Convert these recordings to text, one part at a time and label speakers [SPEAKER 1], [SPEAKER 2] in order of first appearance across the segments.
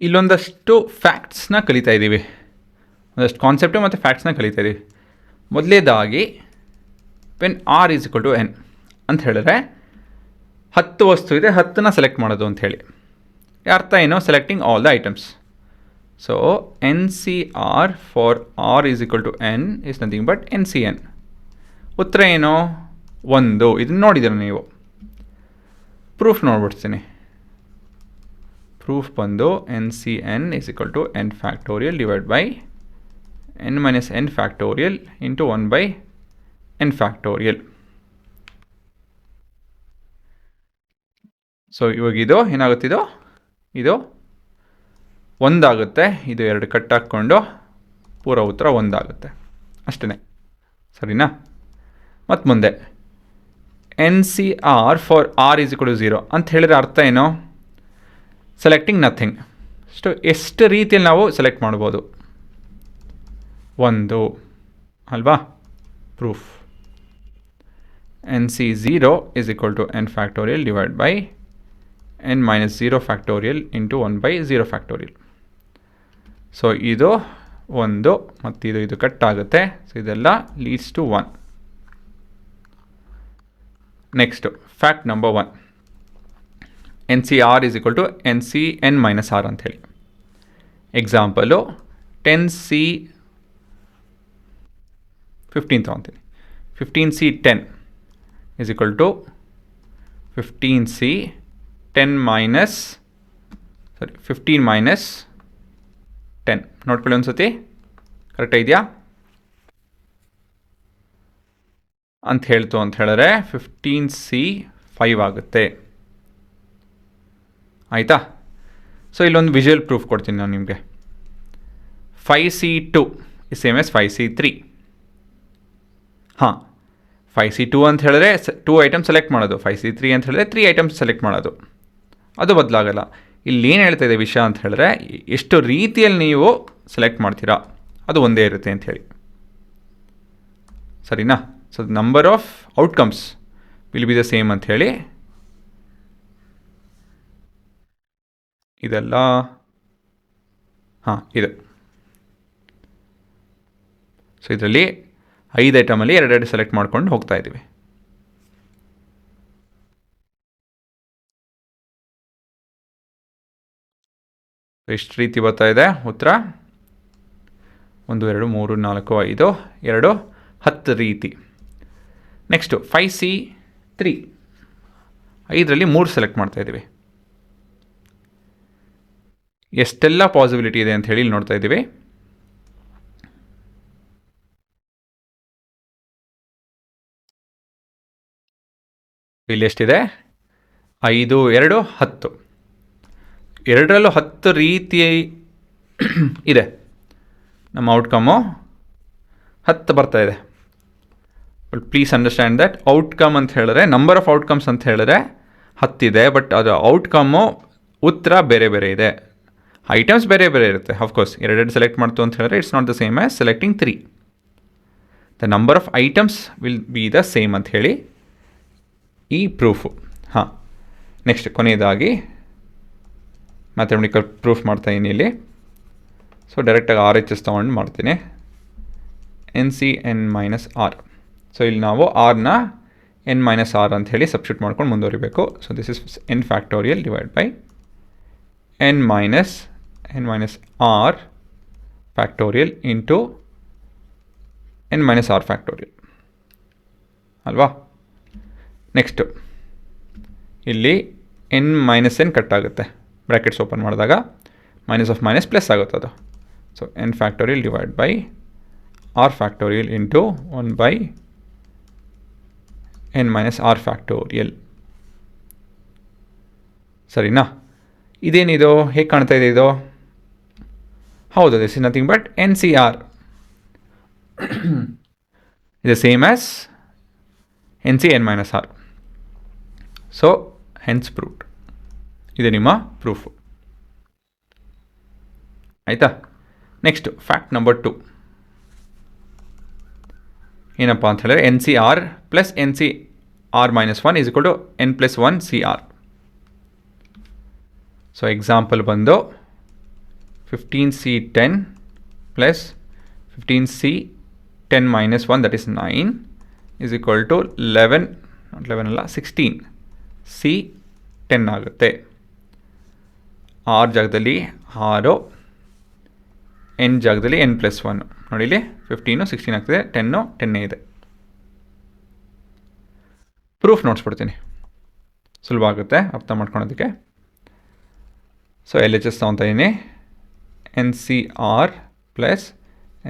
[SPEAKER 1] ಇಲ್ಲೊಂದಷ್ಟು ಫ್ಯಾಕ್ಟ್ಸ್ನ ಕಲಿತಾ ಇದ್ದೀವಿ, ಒಂದಷ್ಟು ಕಾನ್ಸೆಪ್ಟು ಮತ್ತು ಫ್ಯಾಕ್ಟ್ಸ್ನ ಕಲಿತಾ ಇದ್ದೀವಿ. ಮೊದಲೇದಾಗಿ when r is equal to n ಅಂತ ಹೇಳಿದ್ರೆ 10 ವಸ್ತು ಇದೆ, 10ನ ಸೆಲೆಕ್ಟ್ ಮಾಡೋದು ಅಂತ ಹೇಳಿ. ಅರ್ಥ ಏನು? Selecting all the items. So N C R for R is equal to N is nothing but N C N. ಉತ್ತರ ಏನು? 1. ಇದನ್ನು ನೋಡಿದ್ದೀರ ನೀವು. ಪ್ರೂಫ್ ನೋಡ್ಬಿಡ್ತೀನಿ. ಪ್ರೂಫ್ ಬಂದು N C N is equal to N factorial divide by N minus N factorial into 1 by N factorial. So ಇವಾಗ ಇದು ಏನಾಗುತ್ತಿದೋ, ಇದು 1 ಆಗುತ್ತೆ, ಇದು 2 ಕಟ್ ಹಾಕ್ಕೊಂಡು ಪೂರ ಉತ್ತರ 1 ಆಗುತ್ತೆ. ಅಷ್ಟೇ, ಸರಿನಾ? ಮತ್ತು ಮುಂದೆ N C R for R is equal to 0 ಅಂತ ಹೇಳಿದ್ರೆ ಅರ್ಥ ಏನು? Selecting nothing. ಎಷ್ಟು ರೀತಿಯಲ್ಲಿ ನಾವು ಸೆಲೆಕ್ಟ್ ಮಾಡ್ಬೋದು? 1 ಅಲ್ವಾ? Proof N C 0 is equal to N factorial divide by N minus 0 factorial into 1 by 0 factorial. So ಇದು 1 ಮತ್ತು ಇದು ಕಟ್ ಆಗುತ್ತೆ. ಸೊ ಇದೆಲ್ಲ leads to 1. Next fact number 1, N C R is equal to N C N minus R ಅಂಥೇಳಿ. Example 10C 15 ತೊಗೊತೀನಿ. 15C10 is equal to 15C10 minus 15 minus 10. ನೋಡ್ಕೊಳ್ಳಿ ಒಂದು ಸತಿ, ಕರೆಕ್ಟ್ ಇದೆಯಾ ಅಂತ ಹೇಳ್ತು ಅಂತ ಹೇಳಿದ್ರೆ 15C5 ಆಗುತ್ತೆ. ಆಯಿತಾ? ಸೊ ಇಲ್ಲೊಂದು ವಿಜುವಲ್ ಪ್ರೂಫ್ ಕೊಡ್ತೀನಿ ನಾನು ನಿಮಗೆ. 5C2 is same S 5C3. ಹಾಂ, 5C2 ಅಂತ ಹೇಳಿದ್ರೆ 2 ಐಟಮ್ ಸೆಲೆಕ್ಟ್ ಮಾಡೋದು, 5C3 ಅಂತ ಹೇಳಿದ್ರೆ 3 ಐಟಮ್ಸ್ ಸೆಲೆಕ್ಟ್ ಮಾಡೋದು. ಅದು ಬದಲಾಗಲ್ಲ. ಇಲ್ಲಿ ಏನು ಹೇಳ್ತಾ ಇದೆ ವಿಷಯ ಅಂತ ಹೇಳಿದ್ರೆ, ಎಷ್ಟು ರೀತಿಯಲ್ಲಿ ನೀವು ಸೆಲೆಕ್ಟ್ ಮಾಡ್ತೀರಾ ಅದು ಒಂದೇ ಇರುತ್ತೆ ಅಂಥೇಳಿ. ಸರಿನಾ? So number of outcomes will be the same ಅಂಥೇಳಿ. ಇದೆಲ್ಲ ಹಾಂ ಇದು. ಸೊ ಇದರಲ್ಲಿ 5 ಐಟಮಲ್ಲಿ 2 ಸೆಲೆಕ್ಟ್ ಮಾಡ್ಕೊಂಡು ಹೋಗ್ತಾ ಇದ್ದೀವಿ. ಎಷ್ಟು ರೀತಿ ಬರ್ತಾ ಇದೆ ಉತ್ತರ? 1 2 3 4 5 2 10 ರೀತಿ. ನೆಕ್ಸ್ಟು 5C3, 5ರಲ್ಲಿ 3 ಸೆಲೆಕ್ಟ್ ಮಾಡ್ತಾ ಇದ್ದೀವಿ. ಎಷ್ಟೆಲ್ಲ ಪಾಸಿಬಿಲಿಟಿ ಇದೆ ಅಂತ ಹೇಳಿ ಇಲ್ಲಿ ನೋಡ್ತಾ ಇದ್ದೀವಿ. ಇಲ್ಲಿ ಎಷ್ಟಿದೆ? 5 2 10. 2ರಲ್ಲೂ 10 ರೀತಿ ಇದೆ. ನಮ್ಮ ಔಟ್ಕಮ್ಮು 10 ಬರ್ತಾ ಇದೆ. But please understand that outcome ಅಂತ ಹೇಳಿದ್ರೆ, ನಂಬರ್ ಆಫ್ ಔಟ್ಕಮ್ಸ್ ಅಂತ ಹೇಳಿದ್ರೆ 10 ಇದೆ, ಬಟ್ ಅದು ಔಟ್ಕಮ್ಮು ಉತ್ತರ ಬೇರೆ ಬೇರೆ ಇದೆ. ಐಟಮ್ಸ್ ಬೇರೆ ಬೇರೆ ಇರುತ್ತೆ. ಅಫ್ಕೋರ್ಸ್ 2 ಸೆಲೆಕ್ಟ್ ಮಾಡ್ತು ಅಂತ ಹೇಳಿದ್ರೆ it's not the same as selecting 3. The number of items will be the same ಅಂತ ಹೇಳಿ ಈ ಪ್ರೂಫು. ಹಾಂ, ನೆಕ್ಸ್ಟ್ ಕೊನೆಯದಾಗಿ ಮ್ಯಾಥಮೆಟಿಕಲ್ ಪ್ರೂಫ್ ಮಾಡ್ತಾಯಿದ್ದೀನಿ ಇಲ್ಲಿ. ಸೊ ಡೈರೆಕ್ಟಾಗಿ RHS ತೊಗೊಂಡು ಮಾಡ್ತೀನಿ. N C N minus R. So ಇಲ್ಲಿ ನಾವು ಆರ್ನ ಎನ್ ಮೈನಸ್ ಆರ್ ಅಂತ ಹೇಳಿ ಸಬ್ಸ್ಟಿಟ್ಯೂಟ್ ಮಾಡ್ಕೊಂಡು ಮುಂದುವರಿಬೇಕು. So this is N factorial divide by N minus R factorial into N minus R factorial ಅಲ್ವಾ? ನೆಕ್ಸ್ಟು ಇಲ್ಲಿ ಎನ್ ಮೈನಸ್ ಎನ್ ಕಟ್ ಆಗುತ್ತೆ, ಬ್ರ್ಯಾಕೆಟ್ಸ್ ಓಪನ್ ಮಾಡಿದಾಗ ಮೈನಸ್ ಆಫ್ ಮೈನಸ್ ಪ್ಲಸ್ ಆಗುತ್ತೆ ಅದು. So N factorial divide by R factorial into 1 by N minus R factorial. ಸರಿನಾ? ಇದೇನಿದು? ಹೇಗೆ ಕಾಣ್ತಾ ಇದೆ ಇದು? ಹೌದು, this is nothing but N C R is the same as NC n minus r. So hence proved. ಇದು ನಿಮ್ಮ proof. ಆಯಿತಾ? ನೆಕ್ಸ್ಟ್ ಫ್ಯಾಕ್ಟ್ ನಂಬರ್ 2 ಏನಪ್ಪ ಅಂತ ಹೇಳಿದ್ರೆ N C R plus N C R minus 1 is equal to N plus 1 C R. So example ಬಂದು 15c 10 plus 15c 10 minus 1 that is 9 is equal to 11 not 11 ಅಲ್ಲ 16 c 10 ಆಗುತ್ತೆ. R ಜಾಗದಲ್ಲಿ 6 N ಜಾಗದಲ್ಲಿ n plus 1 ನೋಡಿ ಇಲ್ಲಿ 15 16 ಆಗ್ತದೆ 10 10 ಇದೆ. Proof ನೋಡ್ಸ್ಬಿಡ್ತೀನಿ, ಸುಲಭ ಆಗುತ್ತೆ ಅರ್ಥ ಮಾಡ್ಕೊಳೋದಕ್ಕೆ. ಸೊ ಎಲ್ ಎಚ್ ಎಸ್ ತೊಗೊತಾ ಇದ್ದೀನಿ, N C R plus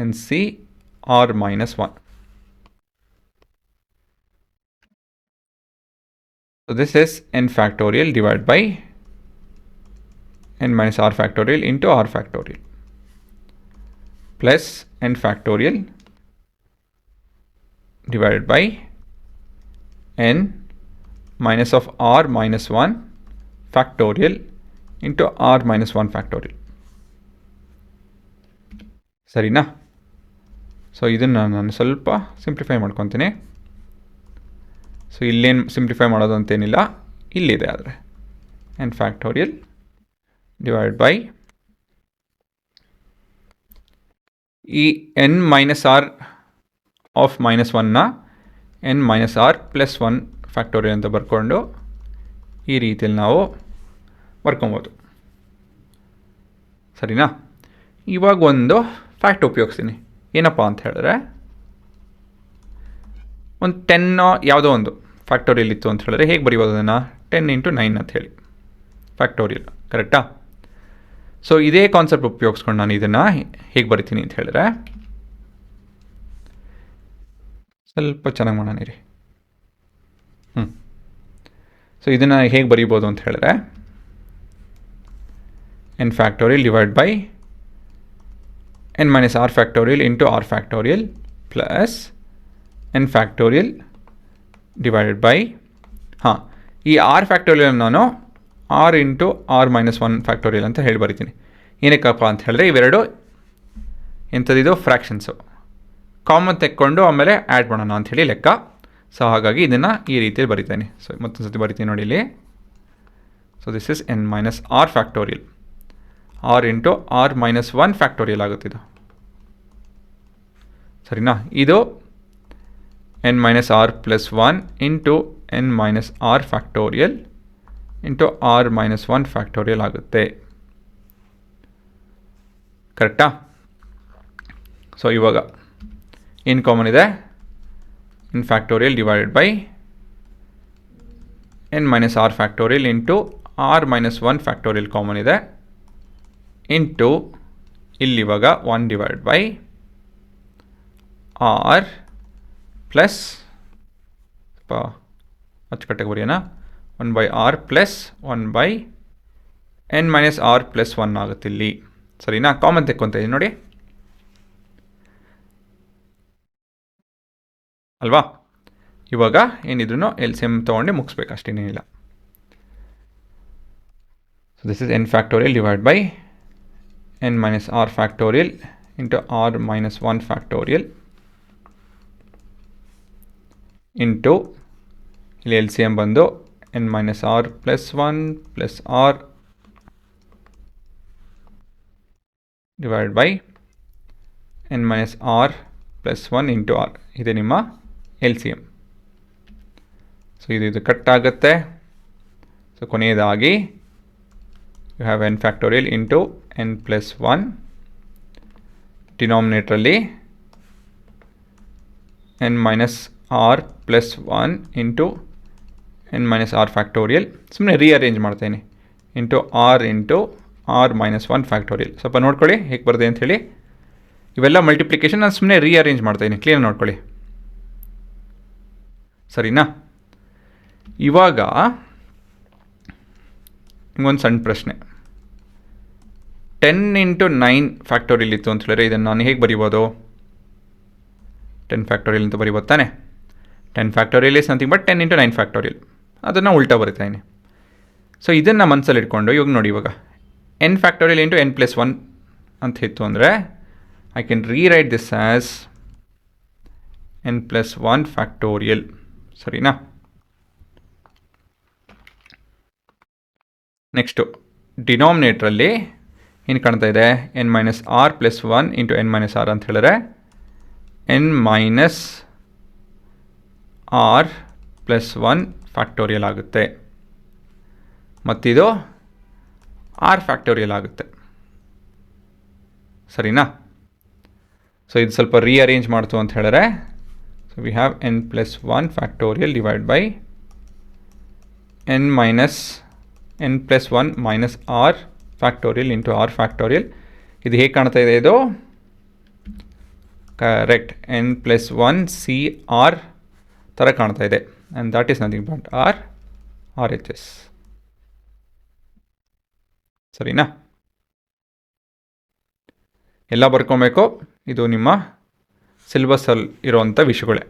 [SPEAKER 1] N C R minus 1. So this is n factorial divided by n minus r factorial into r factorial plus n factorial divided by n minus of r minus 1 factorial into r minus 1 factorial. ಸರಿನಾ? So ಇದನ್ನು ನಾನು ಸ್ವಲ್ಪ simplify ಮಾಡ್ಕೊತೀನಿ. So ಇಲ್ಲೇನು simplify ಮಾಡೋದು ಅಂತೇನಿಲ್ಲ, ಇಲ್ಲಿದೆ ಆದರೆ n ಫ್ಯಾಕ್ಟೋರಿಯಲ್ ಡಿವೈಡ್ ಬೈ ಈ n minus r of minus 1ನ n minus R plus 1 factorial ಅಂತ ಬರ್ಕೊಂಡು ಈ ರೀತಿಯಲ್ಲಿ ನಾವು ಬರ್ಕೊಬೋದು. ಸರಿನಾ? ಇವಾಗ ಒಂದು ಫ್ಯಾಕ್ಟ್ ಉಪಯೋಗಿಸ್ತೀನಿ. ಏನಪ್ಪ ಅಂತ ಹೇಳಿದ್ರೆ, ಒಂದು 10 ಯಾವುದೋ ಒಂದು ಫ್ಯಾಕ್ಟೋರಿಯಲ್ ಇತ್ತು ಅಂತ ಹೇಳಿದ್ರೆ ಹೇಗೆ ಬರೀಬೋದು ಅದನ್ನು? 10 ಇಂಟು 9 ಅಂತ ಹೇಳಿ ಫ್ಯಾಕ್ಟೋರಿಯಲ್, ಕರೆಕ್ಟಾ? ಸೊ ಇದೇ ಕಾನ್ಸೆಪ್ಟ್ ಉಪಯೋಗಿಸ್ಕೊಂಡು ನಾನು ಇದನ್ನು ಹೇಗೆ ಬರಿತೀನಿ ಅಂತ ಹೇಳಿದ್ರೆ, ಸ್ವಲ್ಪ ಚೆನ್ನಾಗಿ ಮಾಡೋಣ ರೀ. ಸೊ ಇದನ್ನು ಹೇಗೆ ಬರೀಬೋದು ಅಂತ ಹೇಳಿದ್ರೆ, n factorial divide by n minus R factorial into R factorial plus n factorial divided by ಈ ಆರ್ ಫ್ಯಾಕ್ಟೋರಿಯಲ್ ನಾನು R into R minus 1 factorial ಅಂತ ಹೇಳಿ ಬರಿತೀನಿ. ಏನಕ್ಕಪ್ಪ ಅಂತ ಹೇಳಿದ್ರೆ ಇವೆರಡು ಎಂಥದಿದು ಫ್ರ್ಯಾಕ್ಷನ್ಸು, ಕಾಮನ್ ತೆಕ್ಕೊಂಡು ಆಮೇಲೆ ಆ್ಯಡ್ ಮಾಡೋಣ ಅಂಥೇಳಿ ಲೆಕ್ಕ. ಸೊ ಹಾಗಾಗಿ ಇದನ್ನು ಈ ರೀತಿಯಲ್ಲಿ ಬರಿತೇನೆ. ಸೊ ಮತ್ತೊಂದು ಸತಿ ಬರಿತೀನಿ ನೋಡಿ ಇಲ್ಲಿ. So this is n minus R factorial, r into R minus 1 factorial ಆಗುತ್ತಿದ್ದು. ಸರಿನಾ? ಇದು n minus R plus 1 into n minus R factorial into R minus 1 factorial ಆಗುತ್ತೆ, ಕರೆಕ್ಟಾ? ಸೊ ಇವಾಗ ಏನು ಕಾಮನ್ ಇದೆ? n factorial divided by n minus R factorial into R minus 1 factorial common ಇದೆ, into ಇಲ್ಲಿವಾಗ 1 ಡಿವೈಡ್ ಬೈ ಆರ್ ಪ್ಲಸ್ ಅಚ್ಚುಕಟ್ಟಾಗಿ ಬರೆಯೋಣ, 1 by r plus 1 by n minus R plus 1 ಆಗುತ್ತೆ ಇಲ್ಲಿ. ಸರಿನಾ? ಕಾಮನ್ ತೆಕ್ಕೊಂತ ಇದ್ದೀನಿ ನೋಡಿ ಅಲ್ವಾ? ಇವಾಗ ಏನಿದ್ರು ಎಲ್ ಸಿ ಎಮ್ ತೊಗೊಂಡು ಮುಗಿಸ್ಬೇಕು, ಅಷ್ಟೇನೇನಿಲ್ಲ. So this is n factorial divide by n minus R factorial into R minus 1 factorial into ಇಲ್ಲಿ ಎಲ್ ಸಿ ಎಮ್ ಬಂದು n minus R plus 1 plus r divide by n minus R plus 1 into r. ಇದೆ ನಿಮ್ಮ L C M. So ಇದು cut ಆಗುತ್ತೆ. So ಕೊನೆಯದಾಗಿ you have n factorial into n plus 1, ಡಿನಾಮಿನೇಟ್ರಲ್ಲಿ n minus R plus 1 into n minus R factorial, ಸುಮ್ಮನೆ rearrange ಮಾಡ್ತೇನೆ, into R minus 1 factorial. ಸ್ವಲ್ಪ ನೋಡ್ಕೊಳ್ಳಿ ಹೇಗೆ ಬರ್ತದೆ ಅಂಥೇಳಿ. ಇವೆಲ್ಲ ಮಲ್ಟಿಪ್ಲಿಕೇಶನ್ ನಾನು ಸುಮ್ಮನೆ ರೀಅರೇಂಜ್ ಮಾಡ್ತಾಯಿದ್ದೀನಿ, ಕ್ಲಿಯರ್ ನೋಡ್ಕೊಳ್ಳಿ. ಸರಿನಾ? ಇವಾಗ ನಿಮಗೊಂದು ಸಣ್ಣ ಪ್ರಶ್ನೆ, 10 ಇಂಟು 9 ಫ್ಯಾಕ್ಟೋರಿಯಲ್ ಇತ್ತು ಅಂತ ಹೇಳಿದ್ರೆ ಇದನ್ನು ನಾನು ಹೇಗೆ ಬರಿಬೋದು? 10 ಫ್ಯಾಕ್ಟೋರಿಯಲ್ ಅಂತ ಬರಿಬೋದು ತಾನೆ? 10 factorial is nothing but 10 into 9 factorial. ಅದನ್ನು ಉಲ್ಟಾ ಬರಿತಾಯಿನಿ. ಸೊ ಇದನ್ನು ಮನಸ್ಸಲ್ಲಿ ಇಟ್ಕೊಂಡು ಇವಾಗ ನೋಡಿ, ಇವಾಗ n factorial into n plus 1 ಅಂತ ಇತ್ತು ಅಂದರೆ I can rewrite this as n plus 1 factorial. ಸರಿನಾ? ನೆಕ್ಸ್ಟು ಡಿನಾಮಿನೇಟ್ರಲ್ಲಿ ಏನು ಕಾಣ್ತಾ ಇದೆ, N minus R plus 1 into N minus R ಅಂತ ಹೇಳಿದ್ರೆ N minus R plus 1 factorial ಆಗುತ್ತೆ, ಮತ್ತಿದು ಆರ್ ಫ್ಯಾಕ್ಟೋರಿಯಲ್ ಆಗುತ್ತೆ. ಸರಿನಾ? ಸೊ ಇದು ಸ್ವಲ್ಪ ರೀಅರೇಂಜ್ ಮಾಡ್ತು ಅಂತ ಹೇಳಿದ್ರೆ, so we have N plus 1 factorial divide by N plus 1 minus R factorial into R factorial. ಇದು ಹೇಗೆ ಕಾಣ್ತಾ ಇದೆ, ಇದು correct N plus 1 C R ಥರ ಕಾಣ್ತಾ ಇದೆ. And that is nothing but R H S. ಸರಿನಾ? ಎಲ್ಲ ಬರ್ಕೊಬೇಕು. ಇದು ನಿಮ್ಮ ಸಿಲೆಬಸ್ಸಲ್ಲಿ ಇರೋವಂಥ ವಿಷಯಗಳೇ.